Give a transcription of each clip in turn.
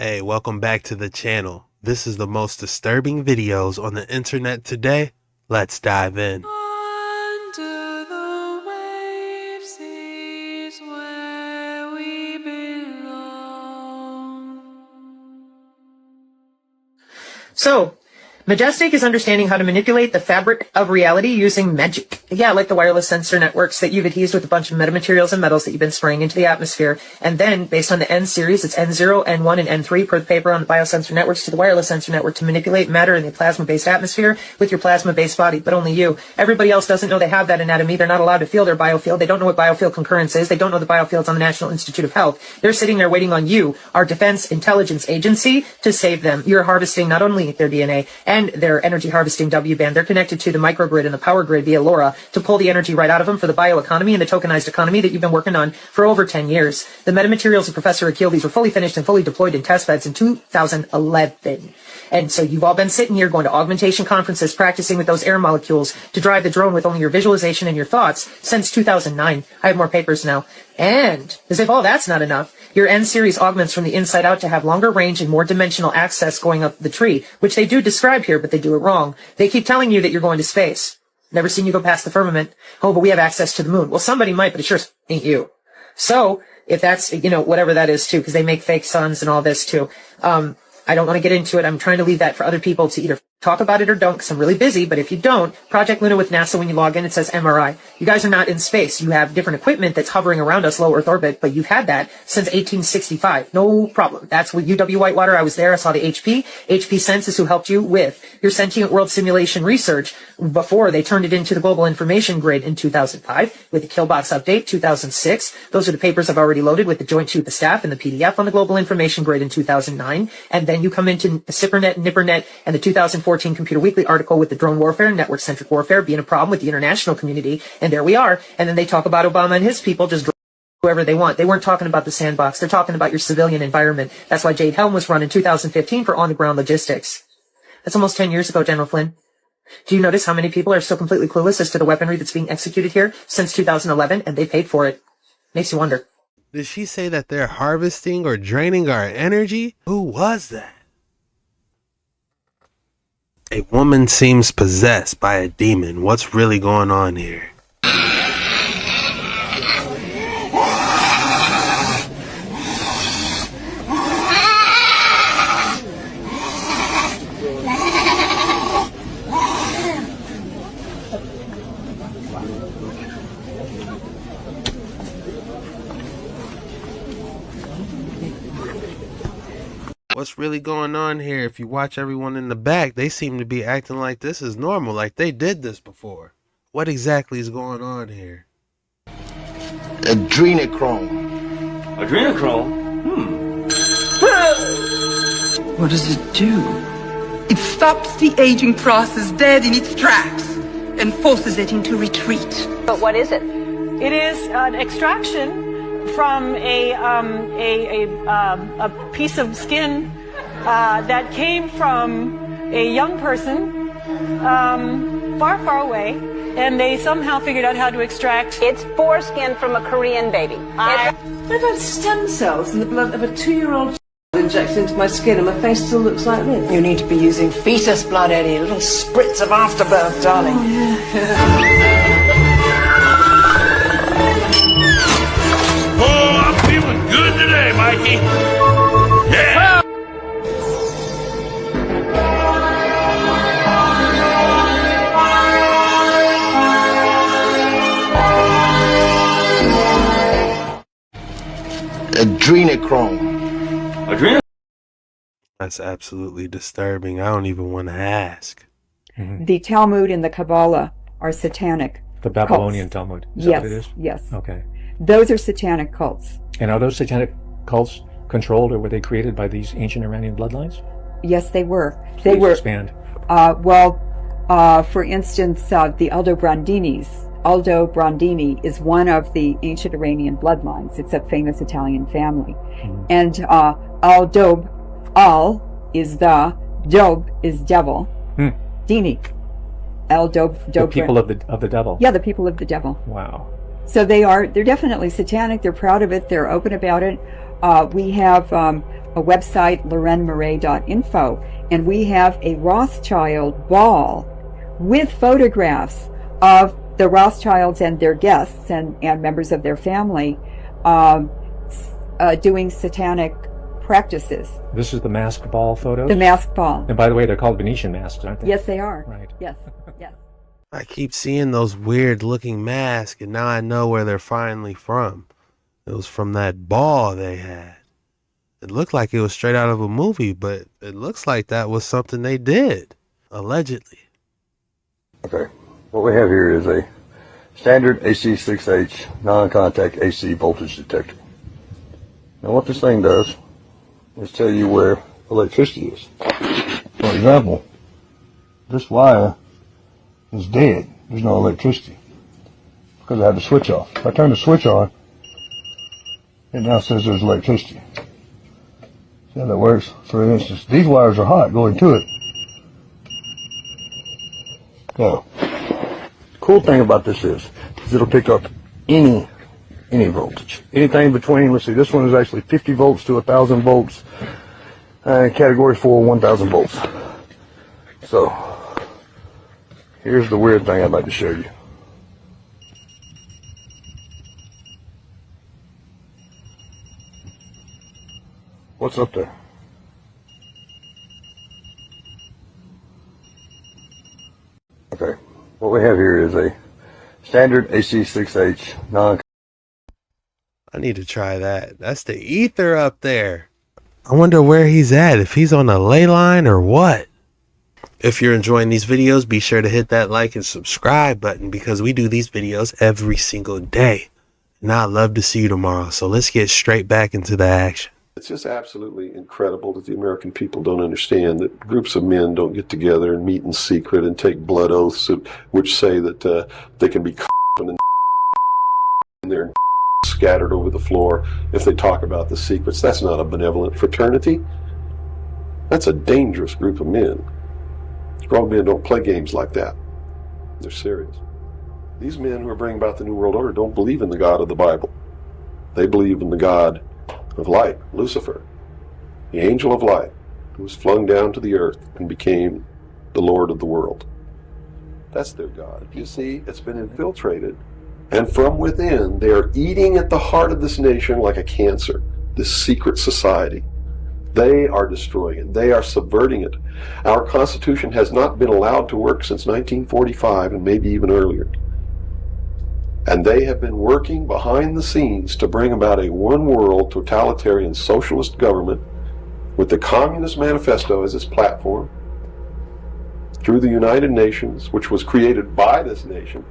Hey, welcome back to the channel. This is the most disturbing videos on the internet today. Let's dive in. Under the waves is where we belong. So, Majestic is understanding how to manipulate the fabric of reality using magic. Yeah, like the wireless sensor networks that you've adhesed with a bunch of metamaterials and metals that you've been spraying into the atmosphere. And then, based on the N series, it's N0, N1, and N3 per the paper on the biosensor networks to the wireless sensor network to manipulate matter in the plasma-based atmosphere with your plasma-based body, but only you. Everybody else doesn't know they have that anatomy. They're not allowed to feel their biofield. They don't know what biofield concurrence is. They don't know the biofields on the National Institute of Health. They're sitting there waiting on you, our defense intelligence agency, to save them. You're harvesting not only their DNA and their energy harvesting W-band. They're connected to the microgrid and the power grid via LoRa to pull the energy right out of them for the bioeconomy and the tokenized economy that you've been working on for over 10 years. The metamaterials of Professor Akil, these were fully finished and fully deployed in test beds in 2011. And so you've all been sitting here going to augmentation conferences, practicing with those air molecules to drive the drone with only your visualization and your thoughts since 2009. I have more papers now. And as if all that's not enough, your N-series augments from the inside out to have longer range and more dimensional access going up the tree, which they do describe here, but they do it wrong. They keep telling you that you're going to space. Never seen you go past the firmament. Oh, but we have access to the moon. Well, somebody might, but it sure ain't you. So, if that's, whatever that is too, because they make fake suns and all this too. I don't want to get into it. I'm trying to leave that for other people to either talk about it or don't, because I'm really busy. But if you don't, Project Luna with NASA, when you log in, it says MRI. You guys are not in space. You have different equipment that's hovering around us, low Earth orbit, but you've had that since 1865. No problem. That's what UW Whitewater, I was there. I saw the HP Census, who helped you with your sentient world simulation research before they turned it into the global information grid in 2005 with the Killbox update, 2006. Those are the papers I've already loaded with the Joint Chief of Staff and the PDF on the global information grid in 2009. And then you come into SIPRNet, NIPRNet, and the 2014 Computer Weekly article with the drone warfare, network-centric warfare being a problem with the international community. And there we are. And then they talk about Obama and his people just whoever they want. They weren't talking about the sandbox. They're talking about your civilian environment. That's why Jade Helm was run in 2015 for on-the-ground logistics. That's almost 10 years ago, General Flynn. Do you notice how many people are still completely clueless as to the weaponry that's being executed here since 2011, and they paid for it? Makes you wonder. Did she say that they're harvesting or draining our energy? Who was that? A woman seems possessed by a demon. What's really going on here? What's really going on here? If you watch everyone in the back, they seem to be acting like this is normal, like they did this before. What exactly is going on here? Adrenrome. Adrenrome? What does it do? It stops the aging process dead in its tracks and forces it into retreat. But what is it? It is an extraction from a piece of skin that came from a young person far, far away, and they somehow figured out how to extract. It's foreskin from a Korean baby. I've had stem cells in the blood of a 2-year-old injected into my skin, and my face still looks like this. You need to be using fetus blood, Eddie. A little spritz of afterbirth, darling. Oh, yeah. Oh, I'm feeling good today, Mikey. Yeah! Adrenrome. Adrenrome? That's absolutely disturbing. I don't even want to ask. The Talmud and the Kabbalah are satanic. The Babylonian cults. Talmud. Is Yes, that what it is? yes. Okay. Those are satanic cults. And are those satanic cults controlled, or were they created by these ancient Iranian bloodlines? Yes, they were. Please expand. For instance, the Aldo Brandini is one of the ancient Iranian bloodlines. It's a famous Italian family. Mm-hmm. And Al is the, Dob is devil. Dini. The people of the devil. Yeah, the people of the devil. Wow. So they're definitely satanic. They're proud of it. They're open about it. We have a website, lorenmarais.info, and we have a Rothschild ball with photographs of the Rothschilds and their guests and members of their family doing satanic practices. This is the masked ball photos? The masked ball. And by the way, they're called Venetian masks, aren't they? Yes, they are. Right. Yes, yes. I keep seeing those weird looking masks, and now I know where they're finally from. It was from that ball they had. It looked like it was straight out of a movie, but it looks like that was something they did, allegedly. Okay, what we have here is a standard AC6H non-contact AC voltage detector. Now what this thing does is tell you where electricity is. For example, this wire is dead. There's no electricity because I had the switch off. If I turn the switch on, it now says there's electricity. See how that works? For instance, these wires are hot going to it. Now, the cool thing about this is it'll pick up any voltage. Anything between, let's see, this one is actually 50 volts to 1,000 volts. Category 4, 1,000 volts. So, here's the weird thing I'd like to show you. What's up there? Okay, what we have here is a standard AC6H non. I need to try that. That's the ether up there. I wonder where he's at, if he's on a ley line or what. If you're enjoying these videos, be sure to hit that like and subscribe button because we do these videos every single day. And I'd love to see you tomorrow. So let's get straight back into the action. It's just absolutely incredible that the American people don't understand that groups of men don't get together and meet in secret and take blood oaths which say that they can be and they're scattered over the floor if they talk about the secrets. That's not a benevolent fraternity. That's a dangerous group of men. Grown men don't play games like that. They're serious. These men who are bringing about the New World Order don't believe in the God of the Bible. They believe in the God of light, Lucifer, the angel of light, who was flung down to the earth and became the Lord of the world. That's their God. You see, it's been infiltrated, and from within they are eating at the heart of this nation like a cancer, this secret society. They are destroying it. They are subverting it. Our Constitution has not been allowed to work since 1945 and maybe even earlier. And they have been working behind the scenes to bring about a one-world totalitarian socialist government with the Communist Manifesto as its platform through the United Nations, which was created by this nation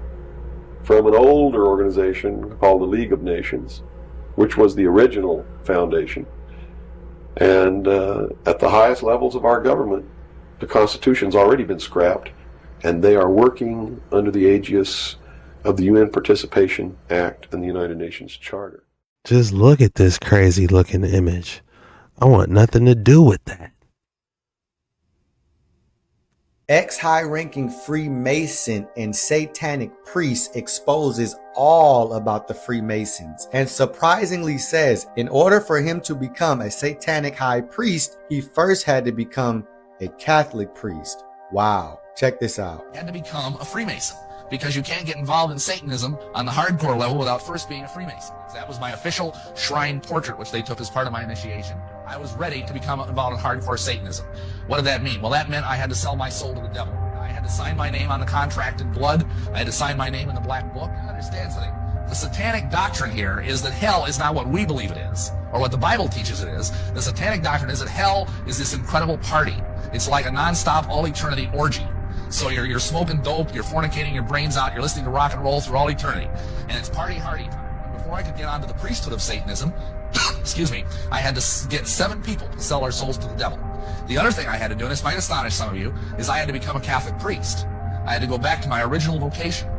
from an older organization called the League of Nations, which was the original foundation. And at the highest levels of our government, the Constitution's already been scrapped, and they are working under the aegis of the UN Participation Act and the United Nations Charter. Just look at this crazy looking image. I want nothing to do with that. Ex-high-ranking Freemason and Satanic Priest exposes all about the Freemasons and surprisingly says in order for him to become a Satanic High Priest, he first had to become a Catholic priest. Wow, check this out. You had to become a Freemason because you can't get involved in Satanism on the hardcore level without first being a Freemason. That was my official shrine portrait, which they took as part of my initiation. I was ready to become involved in hardcore Satanism. What did that mean? Well, that meant I had to sell my soul to the devil. I had to sign my name on the contract in blood. I had to sign my name in the black book. You understand something? The satanic doctrine here is that hell is not what we believe it is, or what the Bible teaches it is. The satanic doctrine is that hell is this incredible party. It's like a non-stop, all-eternity orgy. So you're smoking dope, you're fornicating your brains out, you're listening to rock and roll through all eternity. And it's party hardy time. Before I could get onto the priesthood of Satanism, excuse me, I had to get 7 people to sell our souls to the devil. The other thing I had to do, and this might astonish some of you, is I had to become a Catholic priest. I had to go back to my original vocation.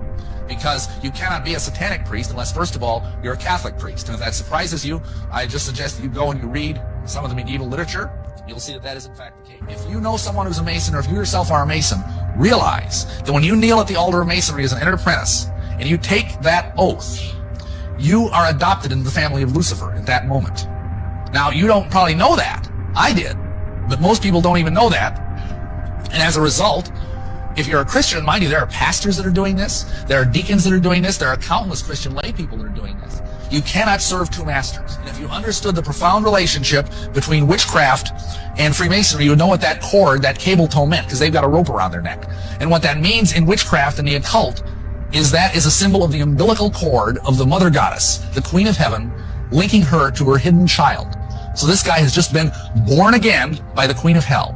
Because you cannot be a satanic priest unless, first of all, you're a Catholic priest. And if that surprises you, I just suggest that you go and you read some of the medieval literature. You'll see that that is in fact the case. If you know someone who's a Mason, or if you yourself are a Mason, realize that when you kneel at the altar of Masonry as an entered apprentice, and you take that oath, you are adopted into the family of Lucifer at that moment. Now, you don't probably know that, I did. But most people don't even know that. And as a result, if you're a Christian, mind you, there are pastors that are doing this. There are deacons that are doing this. There are countless Christian lay people that are doing this. You cannot serve two masters. And if you understood the profound relationship between witchcraft and Freemasonry, you would know what that cord, that cable tow meant, because they've got a rope around their neck. And what that means in witchcraft and the occult is that is a symbol of the umbilical cord of the mother goddess, the queen of heaven, linking her to her hidden child. So this guy has just been born again by the queen of hell,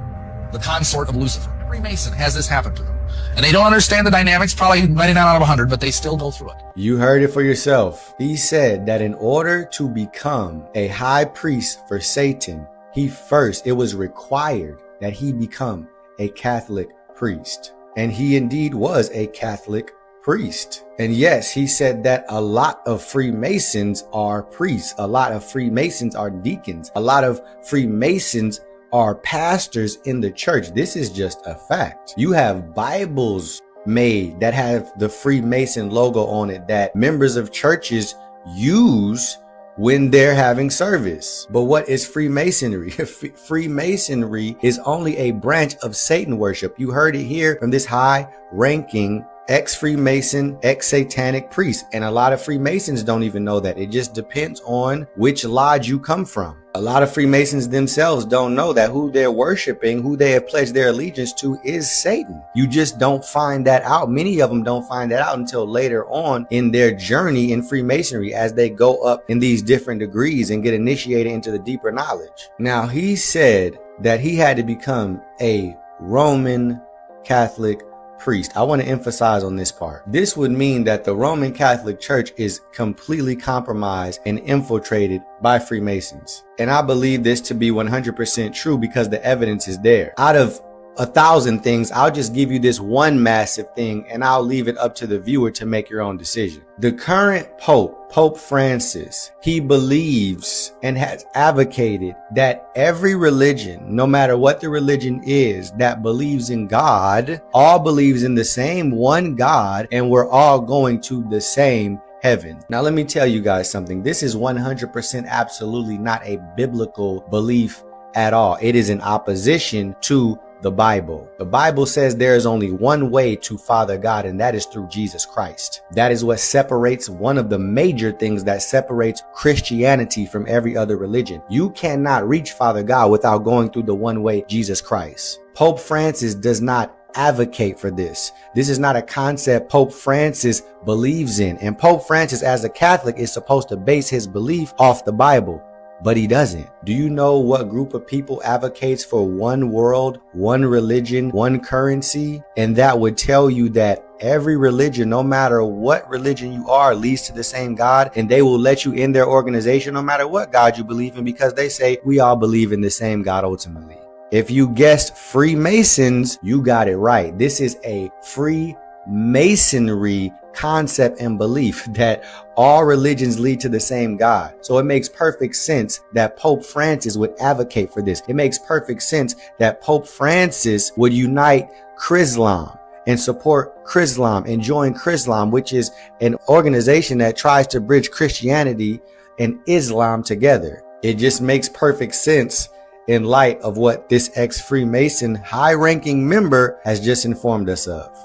the consort of Lucifer. Every Mason has this happen to them. And they don't understand the dynamics, probably 99 out of 100, but they still go through it. You heard it for yourself. He said that in order to become a high priest for Satan, it was required that he become a Catholic priest. And he indeed was a Catholic priest. And yes, he said that a lot of Freemasons are priests. A lot of Freemasons are deacons. A lot of Freemasons are pastors in the church. This is just a fact. You have Bibles made that have the Freemason logo on it that members of churches use when they're having service. But what is Freemasonry? Freemasonry is only a branch of Satan worship. You heard it here from this high-ranking ex-Freemason, ex-Satanic priest. And a lot of Freemasons don't even know that. It just depends on which lodge you come from. A lot of Freemasons themselves don't know that who they're worshiping, who they have pledged their allegiance to, is Satan. You just don't find that out. Many of them don't find that out until later on in their journey in Freemasonry as they go up in these different degrees and get initiated into the deeper knowledge. Now, he said that he had to become a Roman Catholic priest. I want to emphasize on this part. This would mean that the Roman Catholic Church is completely compromised and infiltrated by Freemasons. And I believe this to be 100% true because the evidence is there. Out of 1,000 things, I'll just give you this one massive thing and I'll leave it up to the viewer to make your own decision. The current Pope, Pope Francis, he believes and has advocated that every religion, no matter what the religion is, that believes in God, all believes in the same one God, and we're all going to the same heaven. Now, let me tell you guys something. This is 100% absolutely not a biblical belief at all. It is in opposition to the Bible. The Bible says there is only one way to Father God, and that is through Jesus Christ. That is what separates, one of the major things that separates Christianity from every other religion. You cannot reach Father God without going through the one way, Jesus Christ. Pope Francis does not advocate for this. This is not a concept Pope Francis believes in. And Pope Francis, as a Catholic, is supposed to base his belief off the Bible. But he doesn't. Do you know what group of people advocates for one world, one religion, one currency? And that would tell you that every religion, no matter what religion you are, leads to the same God, and they will let you in their organization no matter what God you believe in, because they say we all believe in the same God ultimately. If you guessed Freemasons, you got it right. This is a Freemasonry concept and belief that all religions lead to the same God. So it makes perfect sense that Pope Francis would advocate for this. It makes perfect sense that Pope Francis would unite Chrislam and support Chrislam and join Chrislam, which is an organization that tries to bridge Christianity and Islam together. It just makes perfect sense in light of what this ex-Freemason high-ranking member has just informed us of.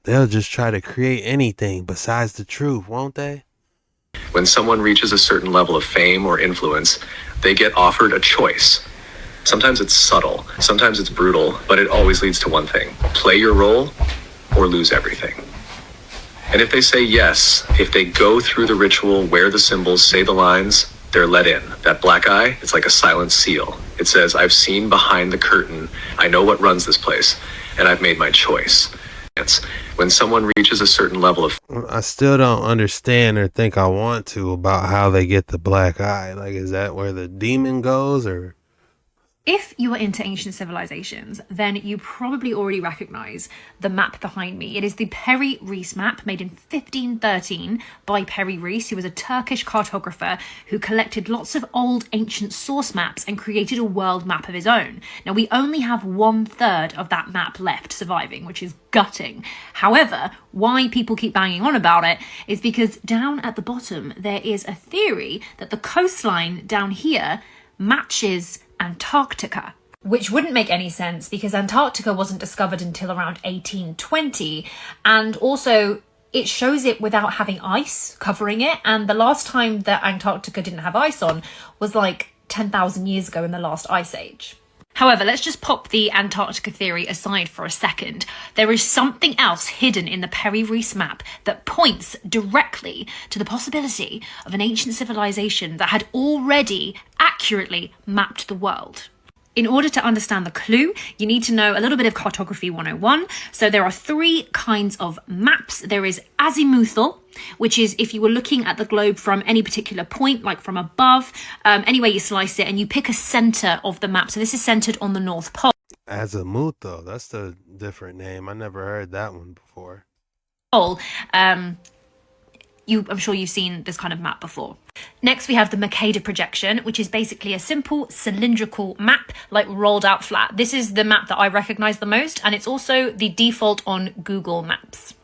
They'll just try to create anything besides the truth, won't they? When someone reaches a certain level of fame or influence, they get offered a choice. Sometimes it's subtle, sometimes it's brutal, but it always leads to one thing: play your role or lose everything. And if they say yes, if they go through the ritual, wear the symbols, say the lines, they're let in. That black eye, it's like a silent seal. It says, I've seen behind the curtain, I know what runs this place, and I've made my choice. When someone reaches a certain level of... I still don't understand or think I want to about how they get the black eye. Like, is that where the demon goes, or... If you are into ancient civilizations, then you probably already recognize the map behind me. It is the Peri Reis map, made in 1513 by Peri Reis, who was a Turkish cartographer who collected lots of old ancient source maps and created a world map of his own. Now, we only have 1/3 of that map left surviving, which is gutting. However, why people keep banging on about it is because down at the bottom, there is a theory that the coastline down here matches Antarctica, which wouldn't make any sense because Antarctica wasn't discovered until around 1820, and also it shows it without having ice covering it, and the last time that Antarctica didn't have ice on was like 10,000 years ago in the last ice age. However, let's just pop the Antarctica theory aside for a second. There is something else hidden in the Perry-Rees map that points directly to the possibility of an ancient civilization that had already accurately mapped the world. In order to understand the clue, you need to know a little bit of Cartography 101. So there are three kinds of maps. There is azimuthal, which is if you were looking at the globe from any particular point, like from above, any way you slice it, and you pick a center of the map. So this is centered on the North Pole. Azimuthal, that's the different name. I never heard that one before. I'm sure you've seen this kind of map before. Next, we have the Mercator projection, which is basically a simple cylindrical map, like rolled out flat. This is the map that I recognize the most, and it's also the default on Google Maps.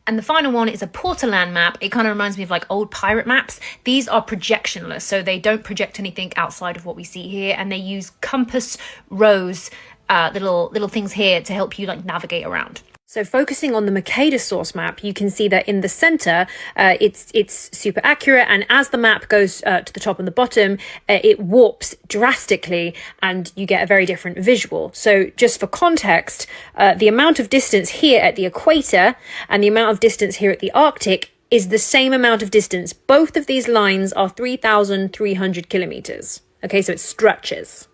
And the final one is a Portolan map. It kind of reminds me of like old pirate maps. These are projectionless, so they don't project anything outside of what we see here, and they use compass rose, little things here to help you like navigate around. So focusing on the Mercator source map, you can see that in the center, it's super accurate. And as the map goes to the top and the bottom, it warps drastically and you get a very different visual. So just for context, the amount of distance here at the equator and the amount of distance here at the Arctic is the same amount of distance. Both of these lines are 3,300 kilometers. Okay, so it stretches.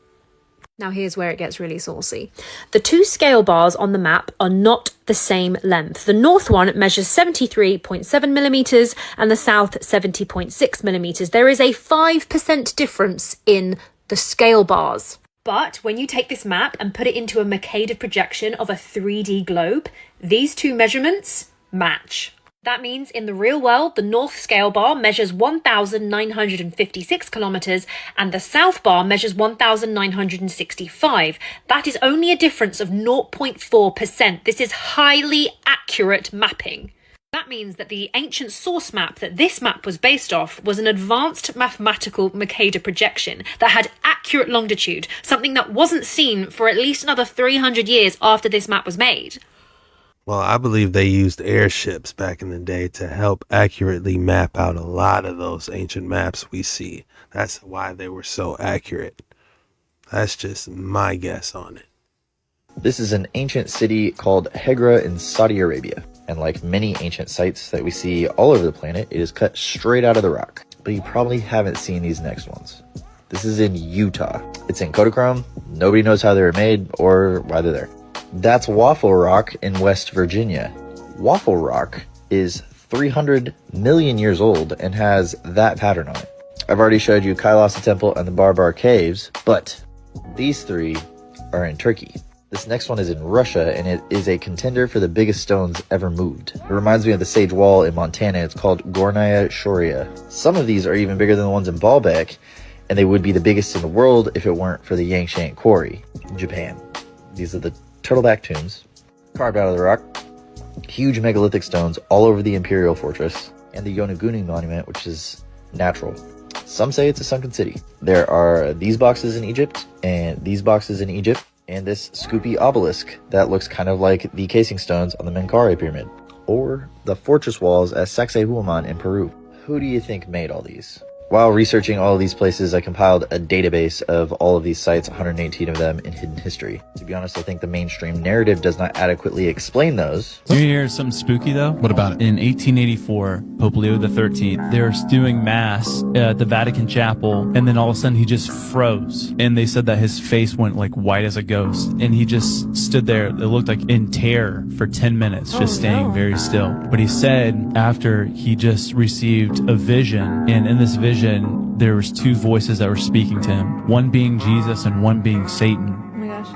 Now here's where it gets really saucy. The two scale bars on the map are not the same length. The north one measures 73.7 millimeters and the south 70.6 millimeters. There is a 5% difference in the scale bars. But when you take this map and put it into a Mercator projection of a 3D globe, these two measurements match. That means in the real world, the north scale bar measures 1,956 kilometers and the south bar measures 1,965. That is only a difference of 0.4%. This is highly accurate mapping. That means that the ancient source map that this map was based off was an advanced mathematical Mercator projection that had accurate longitude, something that wasn't seen for at least another 300 years after this map was made. Well, I believe they used airships back in the day to help accurately map out a lot of those ancient maps we see. That's why they were so accurate. That's just my guess on it. This is an ancient city called Hegra in Saudi Arabia. And like many ancient sites that we see all over the planet, it is cut straight out of the rock. But you probably haven't seen these next ones. This is in Utah. It's in Kodachrome. Nobody knows how they were made or why they're there. That's Waffle Rock in West Virginia. Waffle Rock is 300 million years old and has that pattern on it. I've already showed you Kailasa Temple and the Barbar Caves, but these three are in Turkey. This next one is in Russia, and it is a contender for the biggest stones ever moved. It reminds me of the Sage Wall in Montana. It's called Gornaya Shoria. Some of these are even bigger than the ones in Baalbek, and they would be the biggest in the world if it weren't for the Yangshan Quarry in Japan. These are the turtleback tombs, carved out of the rock, huge megalithic stones all over the Imperial Fortress, and the Yonaguni Monument, which is natural. Some say it's a sunken city. There are these boxes in Egypt, and these boxes in Egypt, and this Scoopy obelisk that looks kind of like the casing stones on the Menkaure Pyramid, or the fortress walls at Sacsayhuaman in Peru. Who do you think made all these? While researching all of these places, I compiled a database of all of these sites, 118 of them in hidden history. To be honest, I think the mainstream narrative does not adequately explain those. You hear something spooky though? What about it? In 1884, Pope Leo XIII, they were doing mass at the Vatican Chapel, and then all of a sudden he just froze. And they said that his face went like white as a ghost, and he just stood there. It looked like in terror for 10 minutes, just staying very still. But he said after he just received a vision, and in this vision, there was two voices that were speaking to him, one being Jesus and one being Satan. Oh my gosh.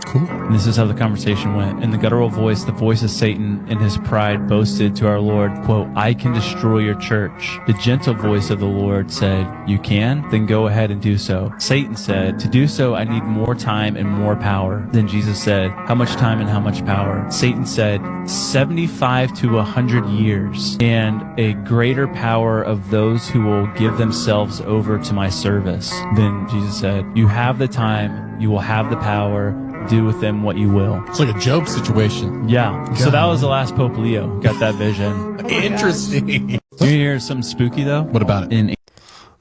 Cool. And this is how the conversation went. In the guttural voice, the voice of Satan in his pride boasted to our Lord, quote, I can destroy your church. The gentle voice of the Lord said, you can? Then go ahead and do so. Satan said, to do so, I need more time and more power. Then Jesus said, how much time and how much power? Satan said, 75 to 100 years, and a greater power of those who will give themselves over to my service. Then Jesus said, you have the time, you will have the power, do with them what you will. It's like a Job situation. Yeah. God. So that was the last Pope Leo. Got that vision. Interesting. You hear something spooky though? What about it?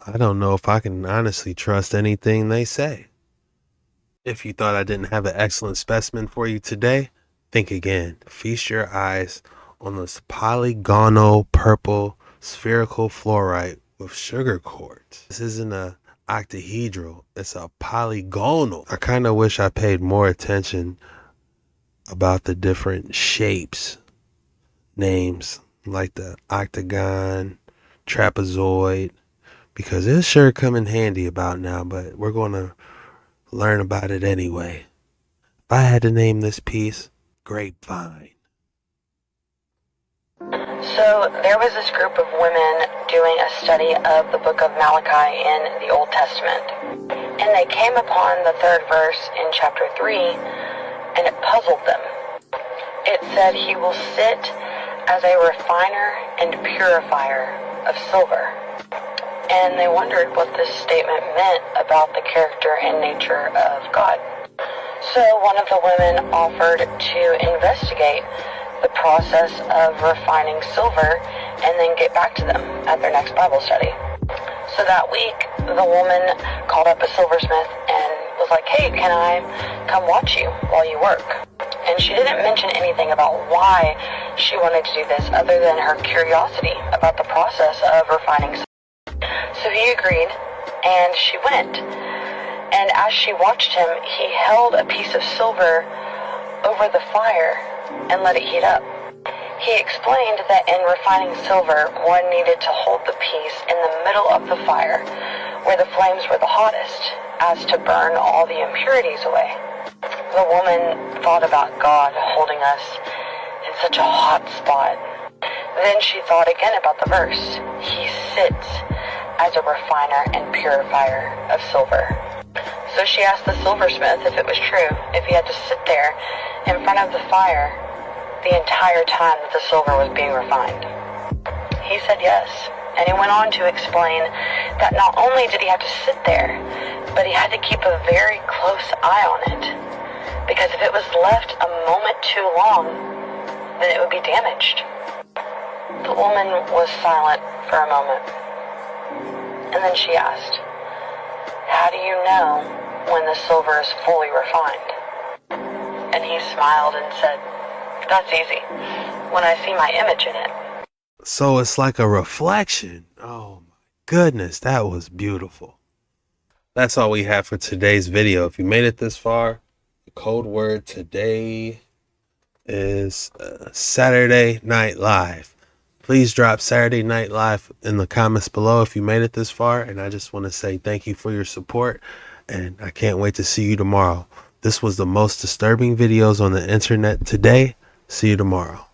I don't know if I can honestly trust anything they say. If you thought I didn't have an excellent specimen for you today, think again. Feast your eyes on this polygonal purple spherical fluorite with sugar quartz. This isn't a octahedral, it's a polygonal. I kind of wish I paid more attention about the different shapes, names like the octagon, trapezoid, because it sure come in handy about now, but we're going to learn about it anyway. If I had to name this piece, grapevine. So there was this group of women doing a study of the book of Malachi in the Old Testament. And they came upon the third verse in chapter 3, and it puzzled them. It said, he will sit as a refiner and purifier of silver. And they wondered what this statement meant about the character and nature of God. So one of the women offered to investigate the process of refining silver and then get back to them at their next Bible study. So that week, the woman called up a silversmith and was like, hey, can I come watch you while you work? And she didn't mention anything about why she wanted to do this other than her curiosity about the process of refining silver. So he agreed, and she went. And as she watched him, he held a piece of silver over the fire and let it heat up. He explained that in refining silver, one needed to hold the piece in the middle of the fire, where the flames were the hottest, as to burn all the impurities away. The woman thought about God holding us in such a hot spot. Then she thought again about the verse. He sits as a refiner and purifier of silver. So she asked the silversmith if it was true, if he had to sit there in front of the fire the entire time that the silver was being refined. He said yes, and he went on to explain that not only did he have to sit there, but he had to keep a very close eye on it, because if it was left a moment too long, then it would be damaged. The woman was silent for a moment, and then she asked, how do you know when the silver is fully refined? And he smiled and said, that's easy, when I see my image in it. So it's like a reflection. Oh my goodness, that was beautiful. That's all we have for today's video. If you made it this far, the code word today is Saturday Night Live. Please drop Saturday Night Live in the comments below if you made it this far. And I just want to say thank you for your support. And I can't wait to see you tomorrow. This was the most disturbing videos on the internet today. See you tomorrow.